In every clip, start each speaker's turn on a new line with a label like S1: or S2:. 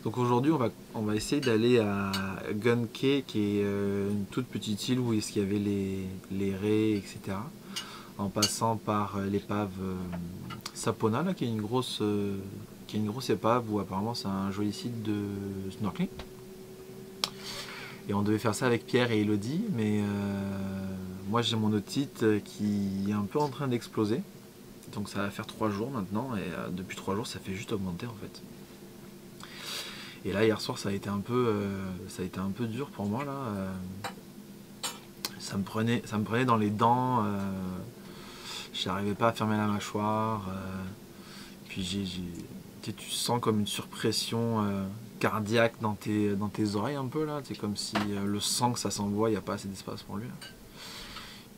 S1: Donc aujourd'hui on va essayer d'aller à Gun Cay, qui est une toute petite île où il y avait les raies, etc. En passant par l'épave Sapona, là, qui est une grosse épave où apparemment c'est un joli site de snorkeling. Et on devait faire ça avec Pierre et Elodie, mais moi j'ai mon otite qui est un peu en train d'exploser. Donc ça va faire 3 jours maintenant, et depuis 3 jours ça fait juste augmenter en fait. Et là hier soir ça a été un peu dur pour moi là. Ça me prenait dans les dents, je n'arrivais pas à fermer la mâchoire. Puis tu sens comme une surpression cardiaque dans tes oreilles un peu là. C'est comme si le sang que ça s'envoie, il n'y a pas assez d'espace pour lui. Là.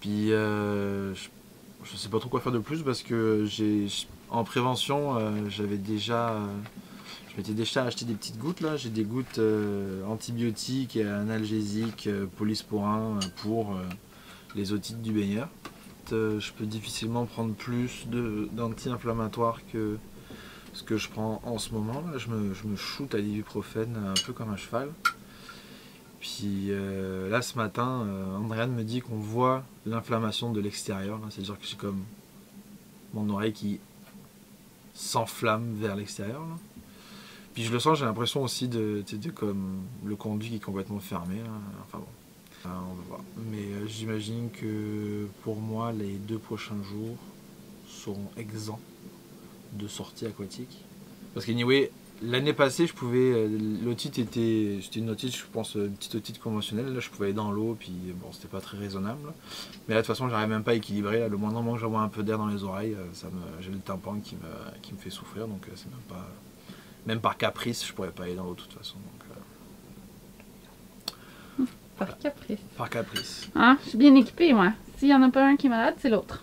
S1: Puis je sais pas trop quoi faire de plus parce que en prévention je m'étais déjà acheté des petites gouttes là. J'ai des gouttes antibiotiques et analgésiques polysporin pour les otites du baigneur. Je peux difficilement prendre plus d'anti-inflammatoires que ce que je prends en ce moment là. Je me shoot à l'ibuprofène un peu comme un cheval. Puis là ce matin, Andréane me dit qu'on voit l'inflammation de l'extérieur. C'est-à-dire que j'ai comme mon oreille qui s'enflamme vers l'extérieur. Puis je le sens, j'ai l'impression aussi de comme le conduit qui est complètement fermé. Là. Enfin bon, on va voir. Mais j'imagine que pour moi, les 2 prochains jours seront exempts de sorties aquatiques. Parce qu'anyway, l'année passée, je pouvais. L'otite c'était une otite, je pense, une petite otite conventionnelle. Là, je pouvais aller dans l'eau, puis bon, c'était pas très raisonnable. Mais là, de toute façon, j'arrive même pas à équilibrer. Là, le moindre moment que j'envoie un peu d'air dans les oreilles, j'ai le tympan qui me fait souffrir. Donc, c'est même pas. Même par caprice, je pourrais pas aller dans l'eau de toute façon. Donc,
S2: par caprice.
S1: Par caprice.
S2: Hein? Je suis bien équipée, moi. S'il y en a pas un qui est malade, c'est l'autre.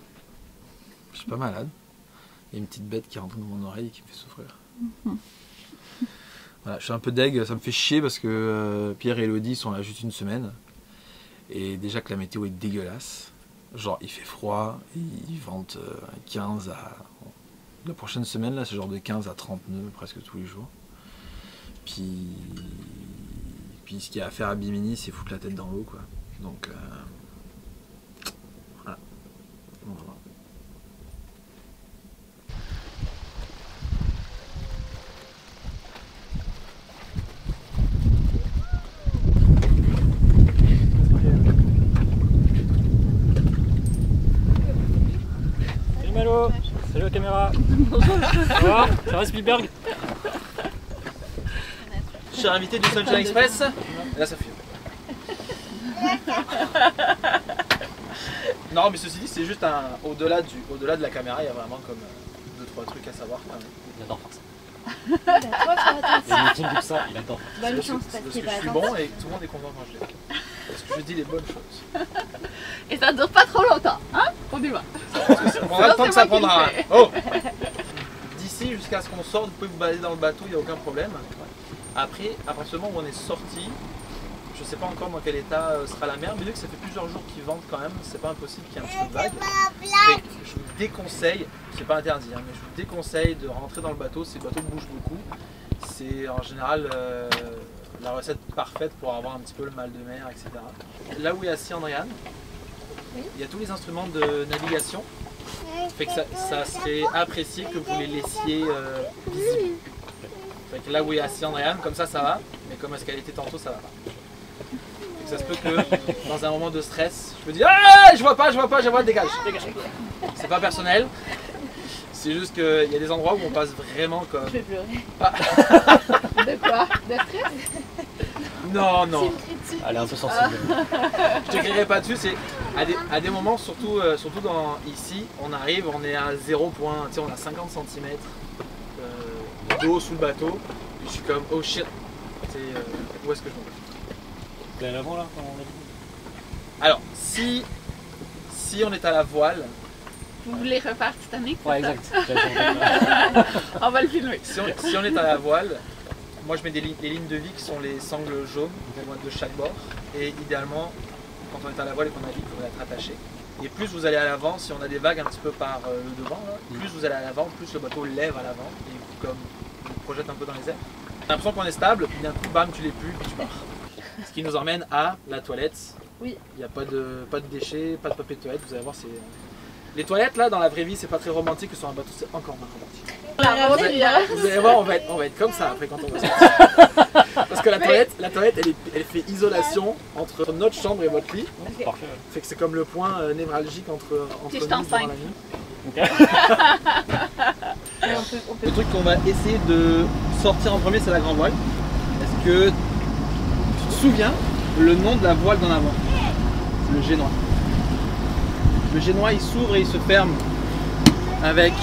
S1: Je suis pas malade. Il y a une petite bête qui rentre dans mon oreille et qui me fait souffrir. Voilà, je suis un peu deg, ça me fait chier parce que Pierre et Elodie sont là juste une semaine. Et déjà que la météo est dégueulasse. Genre, il fait froid, ils ventent 15 à... La prochaine semaine, là, c'est genre de 15 à 30 nœuds presque tous les jours. Puis ce qu'il y a à faire à Bimini, c'est foutre la tête dans l'eau, quoi. Donc, voilà. On va voir.
S3: Salut Malo. Salut la caméra. Ça va Spielberg?
S1: Cher invité du Sunshine Express, là ça filme. Non mais ceci dit c'est juste au-delà de la caméra, il y a vraiment comme 2-3 trucs à savoir.
S3: Il adore faire ça. Il y a une tout ça, il adore.
S4: Bonne chance
S1: parce que je suis bon et tout le monde est content quand je l'ai. Parce que je dis les bonnes choses.
S2: Et ça dure pas trop longtemps, hein? On y va.
S1: Ça prendra le temps que ça prendra. Oh! D'ici jusqu'à ce qu'on sorte, vous pouvez vous balader dans le bateau, il n'y a aucun problème. Après, à partir du moment où on est sorti, je ne sais pas encore dans quel état sera la mer, mais vu que ça fait plusieurs jours qu'ils ventent quand même, c'est pas impossible qu'il y ait un petit peu de vague. Mais je vous déconseille, c'est pas interdit, hein, mais je vous déconseille de rentrer dans le bateau si le bateau bouge beaucoup. C'est en général la recette parfaite pour avoir un petit peu le mal de mer, etc. Là où est assis Andréane, il y a tous les instruments de navigation, fait que ça serait apprécié que vous les laissiez visibles. Fait que là où est assis Andréane, comme ça va, mais comme est-ce qu'elle était tantôt, ça va pas. Fait que ça se peut que dans un moment de stress, je me dis ah je vois pas, dégage. C'est pas personnel, c'est juste qu'il y a des endroits où on passe vraiment comme...
S4: Je vais pleurer.
S1: Ah.
S2: De quoi? De stress?
S1: Non, non.
S3: Elle est un peu sensible.
S1: Je te crierai pas dessus, c'est à des moments, surtout ici, on arrive, on est à 0 point, tu sais, on a 50 cm d'eau sous le bateau, et je suis comme oh shit, où est-ce que je m'en vais?
S3: T'es à l'avant là quand on a dit?
S1: Alors, si on est à la voile,
S2: Vous voulez refaire Titanic?
S3: Ouais, exact.
S2: On va le filmer.
S1: si on est à la voile, moi je mets les lignes de vie qui sont les sangles jaunes de chaque bord, et idéalement, quand on est à la voile et qu'on navigue, il faudrait être attaché. Et plus vous allez à l'avant, si on a des vagues un petit peu par le devant, là, plus vous allez à l'avant, plus le bateau lève à l'avant et vous projette un peu dans les airs. T'as l'impression qu'on est stable, puis d'un coup, bam, tu l'es plus, puis tu pars. Ce qui nous emmène à la toilette.
S3: Oui.
S1: Il n'y a pas de déchets, pas de papier de toilette, vous allez voir, c'est... Les toilettes, là, dans la vraie vie, c'est pas très romantique, que sur un bateau, c'est encore moins romantique. Vous allez voir, on va être comme ça après quand on va sortir. Parce que la toilette, elle fait isolation entre notre chambre et votre lit.
S4: C'est parfait.
S1: Fait que c'est comme le point névralgique entre
S2: Puis
S1: nous
S2: je t'en
S1: durant
S2: cinq.
S1: la nuit.
S4: Okay.
S5: Le truc qu'on va essayer de sortir en premier, c'est la grand voile. Est-ce que tu te souviens le nom de la voile d'en avant? C'est le génois. Le génois, il s'ouvre et il se ferme avec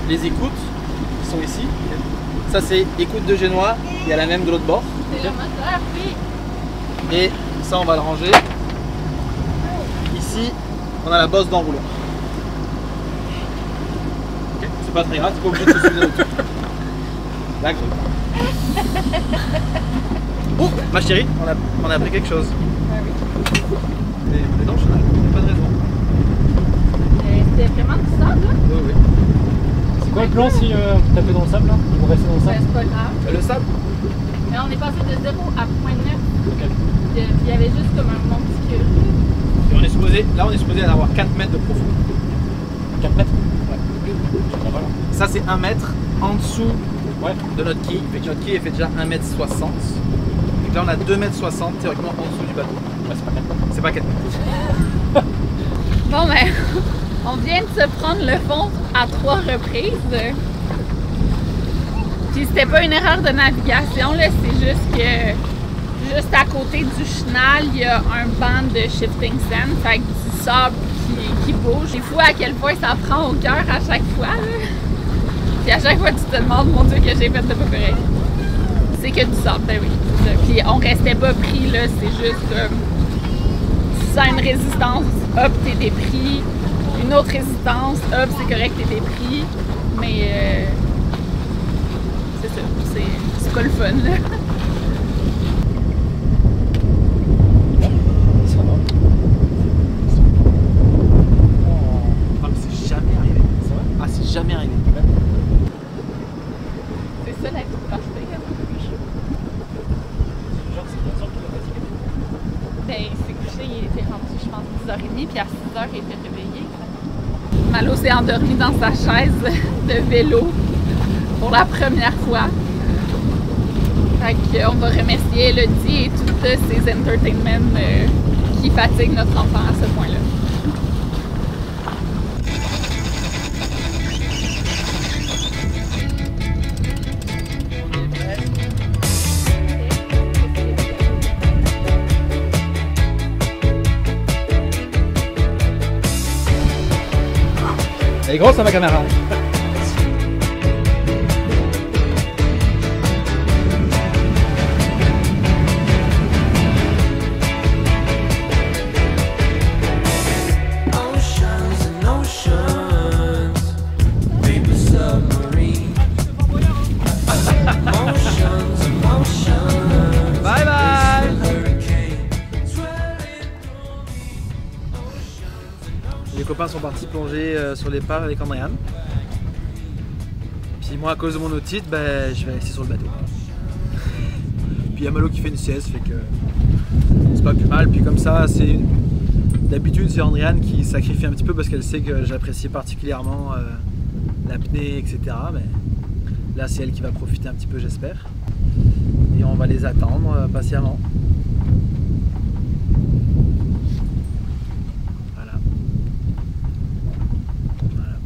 S5: les écoutes qui sont ici. Ça, c'est écoute de génois. Il y a la même de l'autre bord.
S2: C'est le moteur, oui.
S5: Et ça, on va le ranger. Ici, on a la bosse d'enrouleur. Ok, c'est pas très grave, c'est pas obligé de se souvenir de tout. La grue. Oh, ma chérie, on a appris quelque chose. Les dents chenal, il n'y a pas de raison.
S2: C'était vraiment du sable, là.
S5: Oui, oui.
S4: C'est quoi le plan si vous tapez dans le sable là? Ils vont rester dans le
S2: Ben,
S4: sable?
S2: c'est pas grave.
S1: Le sable,
S2: Mais on est passé de 0 à 0.9.
S4: Ok.
S2: Puis il y avait juste comme un monticule.
S1: et on est supposé en avoir 4 mètres de profond.
S4: 4 mètres?
S1: Ouais.
S4: Ah, voilà.
S1: Ça, c'est 1 mètre en dessous
S4: Ouais.
S1: de notre quille. Fait que notre quille, elle fait déjà 1,60 m. Donc là, on a 2,60 m théoriquement en dessous du bateau.
S4: Ouais, c'est pas 4 mètres.
S1: C'est pas 4 mètres.
S2: Bon, ben, on vient de se prendre le fond à 3 reprises. Puis c'était pas une erreur de navigation, là, c'est juste que juste à côté du chenal, il y a un banc de shifting sand, fait que du sable qui bouge. C'est fou à quel point ça prend au cœur à chaque fois, là. Puis à chaque fois, tu te demandes, mon Dieu, que j'ai fait de pas pareil. C'est que du sable, ben oui. C'est ça. Puis on restait pas pris, là, c'est juste si ça a une résistance, hop, t'es dépris. Une autre résistance, hop, c'est correct, t'es dépris. Mais c'est ça, c'est pas le fun, là.
S4: Ça va.
S1: Ah, mais c'est jamais arrivé.
S4: C'est vrai?
S1: Ah, c'est jamais arrivé.
S2: C'est ça la vie parfaite.
S4: Genre, c'est bien sûr qu'il a fatigué.
S2: Ben, il s'est couché, il était rendu, je pense, 10h30, puis à 6h, il était réveillé. Malo s'est endormi dans sa chaise de vélo pour la première fois. Fait qu'on va remercier Elodie et tous ces entertainments qui fatiguent notre enfant à ce point-là.
S5: Elle est grosse, hein, ma caméra.
S6: Oceans and oceans, paper submarine. Motions and motions,
S5: Bye bye.
S6: hurricane, swelling.
S5: Les copains sont partis plonger sur l'épave avec Andréane. Puis moi, à cause de mon otite, ben, je vais rester sur le bateau. Puis il y a Malo qui fait une sieste, fait que c'est pas plus mal. Puis comme ça, c'est d'habitude c'est Andréane qui sacrifie un petit peu parce qu'elle sait que j'apprécie particulièrement l'apnée, etc. Mais là, c'est elle qui va profiter un petit peu, j'espère. Et on va les attendre patiemment. Voilà. Voilà.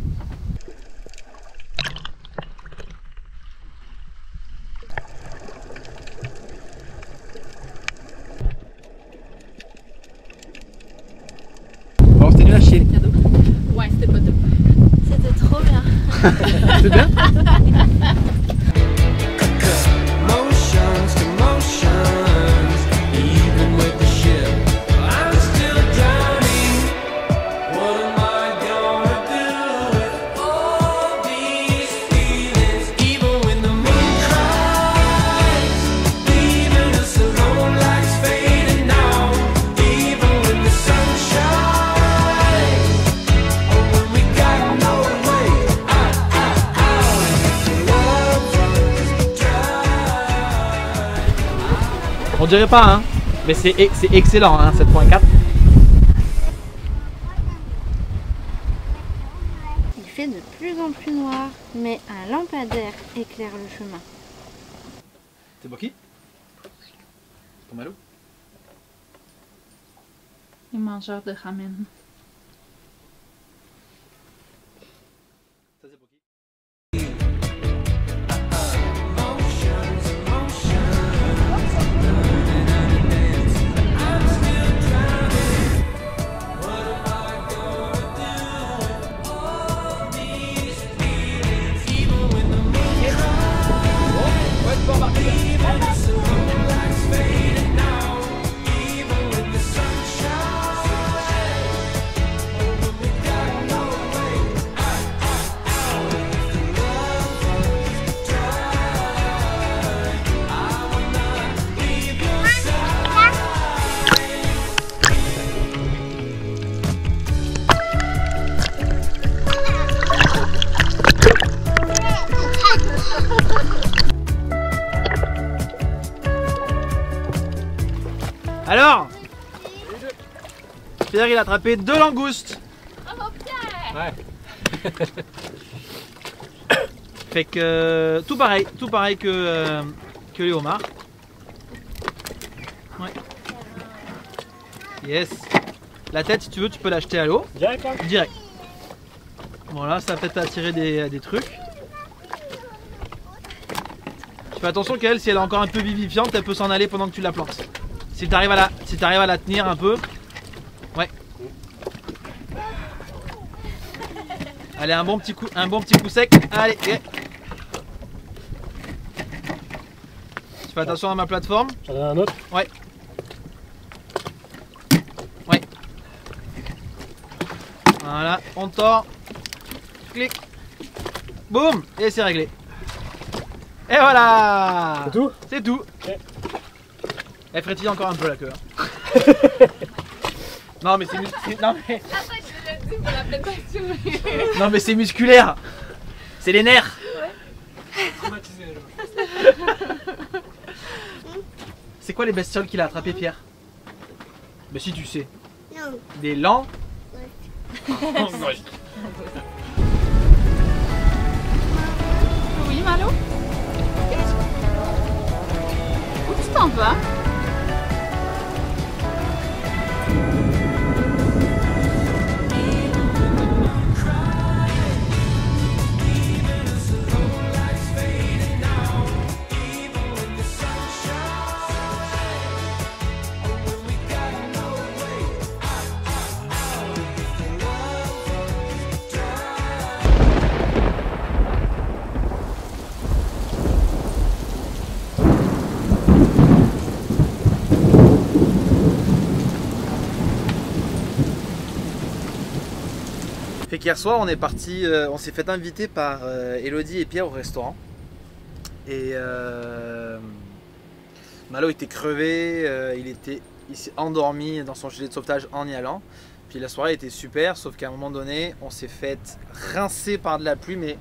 S5: Bon, c'était nul à chier.
S2: Cadeau. Ouais, c'était pas tout.
S3: C'était trop bien.
S5: C'est bien?
S6: Motions to motions, even with the ship, I'm still drowning. What am I gonna do with all these feelings? Even when the moon cries, leaving us alone, lights fading now. Even when the sun shines, or when we got no way out.
S5: On dirait pas, hein, mais c'est excellent, hein, 7.4.
S3: Il fait de plus en plus noir, mais un lampadaire éclaire le chemin.
S5: C'est pour qui? Ton Malou?
S2: Les mangeurs de ramen.
S5: Ça c'est pour qui? Alors, Pierre il a attrapé 2 langoustes.
S2: Bravo Pierre!
S4: Ouais.
S5: Fait que tout pareil que les homards. Ouais. Yes. La tête si tu veux tu peux l'acheter à l'eau.
S4: Direct là?
S5: Direct. Voilà, ça va peut-être attirer des trucs. Tu fais attention qu'elle, si elle est encore un peu vivifiante, elle peut s'en aller pendant que tu la plantes. Si tu arrives à la tenir un peu. Ouais. Allez, un bon petit coup sec. Allez. Yeah. Tu fais attention à ma plateforme.
S4: J'en ai un autre.
S5: Ouais. Ouais. Voilà, on tord. Clic. Boum. Et c'est réglé. Et voilà.
S4: C'est tout?
S5: C'est tout.
S4: Ok.
S5: Elle frétille encore un peu la queue. Non mais c'est non mais...
S2: Attends, je l'ai dit pour la peut-être
S5: non mais c'est musculaire. C'est les nerfs. C'est quoi les bestioles qu'il a attrapé Pierre? Mais si tu sais.
S3: Non.
S5: Des lents.
S2: Oui, Malo? Où tu t'en vas?
S5: Fait qu'hier soir on est parti, on s'est fait inviter par Elodie et Pierre au restaurant. Et Malo était crevé, il s'est endormi dans son gilet de sauvetage en y allant. Puis la soirée était super, sauf qu'à un moment donné on s'est fait rincer par de la pluie, mais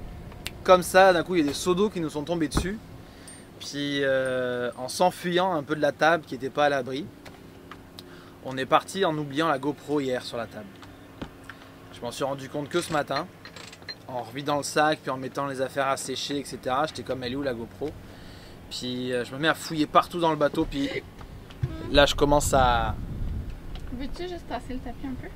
S5: comme ça d'un coup il y a des seaux d'eau qui nous sont tombés dessus. Puis en s'enfuyant un peu de la table qui n'était pas à l'abri, on est parti en oubliant la GoPro hier sur la table. Je m'en suis rendu compte que ce matin, en revidant le sac, puis en mettant les affaires à sécher, etc. J'étais comme elle est où la GoPro? Puis je me mets à fouiller partout dans le bateau, puis là je commence à...
S2: Veux-tu juste tasser le tapis un peu?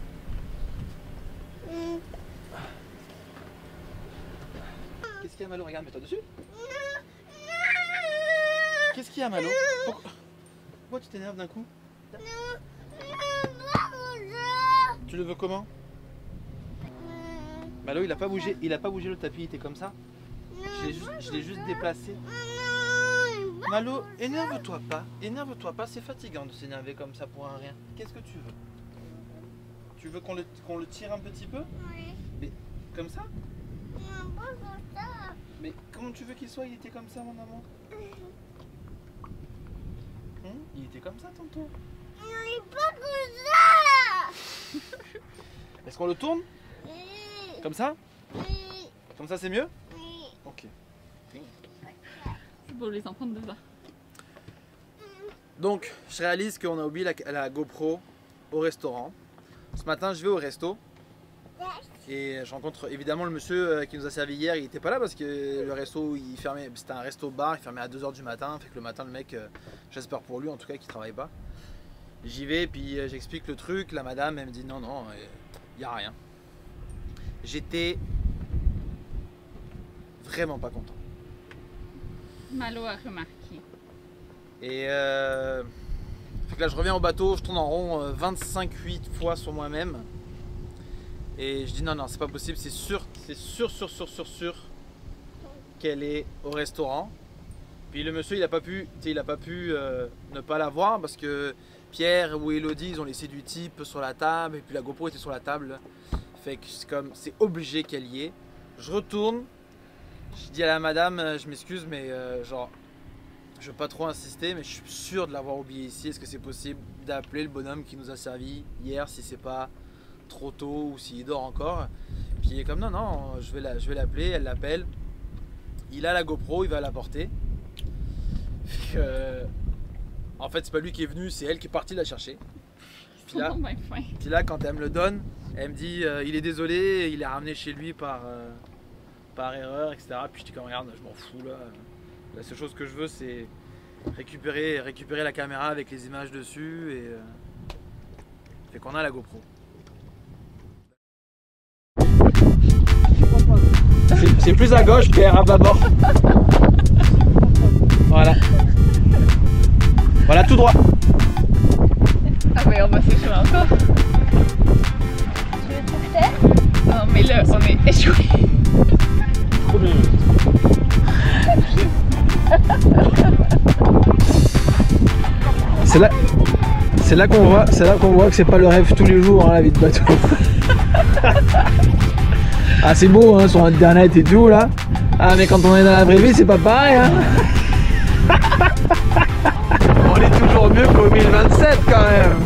S5: Qu'est-ce qu'il y a Malo? Regarde, mets-toi dessus. Qu'est-ce qu'il y a Malo? Pourquoi tu t'énerves d'un coup? Tu le veux comment? Malo il a pas bougé le tapis, il était comme ça. Je l'ai juste déplacé. Malo, énerve-toi pas, c'est fatigant de s'énerver comme ça pour un rien. Qu'est-ce que tu veux? Tu veux qu'on le tire un petit peu?
S3: Oui.
S5: Mais comme ça?
S3: Non, pas comme ça.
S5: Mais comment tu veux qu'il soit? Il était comme ça mon amour. Il était comme ça tantôt.
S3: Non, il est pas comme ça.
S5: Est-ce qu'on le tourne?
S3: Oui.
S5: Comme ça?
S3: Oui.
S5: Comme ça c'est mieux?
S3: Oui.
S5: Ok.
S2: C'est pour les enfants de 2 ans.
S5: Donc, je réalise qu'on a oublié la GoPro au restaurant. Ce matin, je vais au resto et je rencontre évidemment le monsieur qui nous a servi hier. Il n'était pas là parce que le resto, il fermait. C'était un resto-bar, il fermait à 2 h du matin. Fait que le matin, le mec, j'espère pour lui en tout cas qu'il travaille pas. J'y vais, puis j'explique le truc. La madame, elle me dit non, non, il n'y a rien. J'étais vraiment pas content.
S2: Malo a remarqué.
S5: Et fait que là je reviens au bateau, je tourne en rond 25-8 fois sur moi-même. Et je dis non, non, c'est pas possible, c'est sûr qu'elle est au restaurant. Puis le monsieur il a pas pu ne pas la voir parce que Pierre ou Elodie ils ont laissé du type sur la table et puis la GoPro était sur la table. Fait que c'est obligé qu'elle y est. Je retourne, je dis à la madame, je m'excuse mais genre je veux pas trop insister mais je suis sûr de l'avoir oublié ici. Est-ce que c'est possible d'appeler le bonhomme qui nous a servi hier si c'est pas trop tôt ou s'il dort encore? Puis il est comme non, non, je vais l'appeler, elle l'appelle. Il a la GoPro, il va la porter. En fait c'est pas lui qui est venu, c'est elle qui est partie la chercher. Puis là quand elle me le donne, elle me dit il est désolé, il est ramené chez lui par erreur, etc. Puis je dis comme regarde, je m'en fous là. La seule chose que je veux c'est récupérer la caméra avec les images dessus et fait qu'on a la GoPro. C'est plus à gauche, Pierre, à bâbord. Voilà. Voilà, tout droit.
S2: Ah mais on va s'échouer encore.
S3: Tu veux tout faire?
S2: Non mais là, on est échoué.
S4: Trop bien.
S5: C'est là qu'on voit que c'est pas le rêve tous les jours, hein, la vie de bateau. Ah c'est beau hein, sur internet et tout là. Ah mais quand on est dans la vraie vie c'est pas pareil hein. On est toujours mieux qu'au 1027 quand même.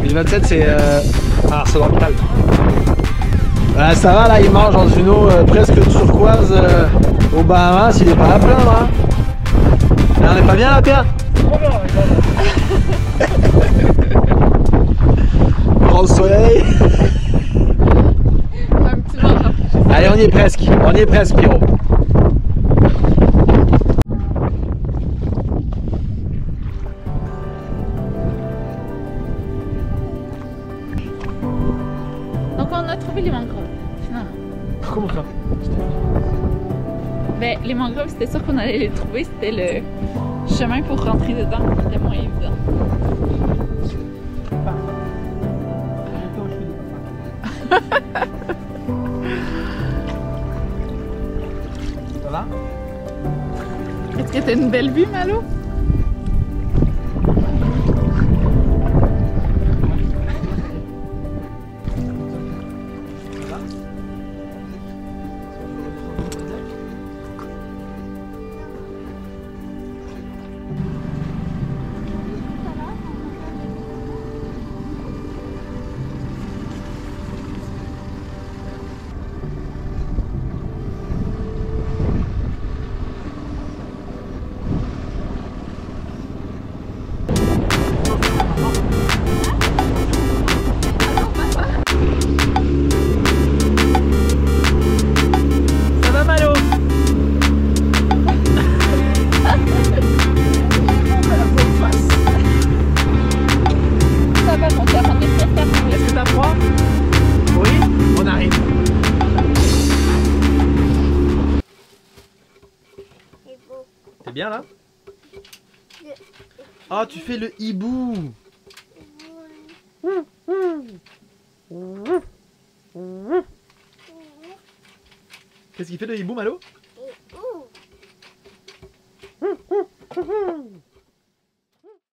S5: 1027 c'est ArcelorMittal. Ah, ça va là, il marche dans une eau presque turquoise au Bahamas, il est pas à plaindre hein. Là, on est pas bien là Pierre? Grand soleil.
S2: Un petit mangeant.
S5: Allez on y est presque Pierrot.
S2: Donc on a trouvé les mangroves. Finalement.
S4: Comment ça?
S2: Ben les mangroves c'était sûr qu'on allait les trouver, c'était le chemin pour rentrer dedans qui était moins évident.
S5: Ça va?
S2: Est-ce que t'as une belle vue, Malo?
S5: T'es bien là? Ah, tu fais le hibou. Qu'est-ce qu'il fait le hibou, Malo?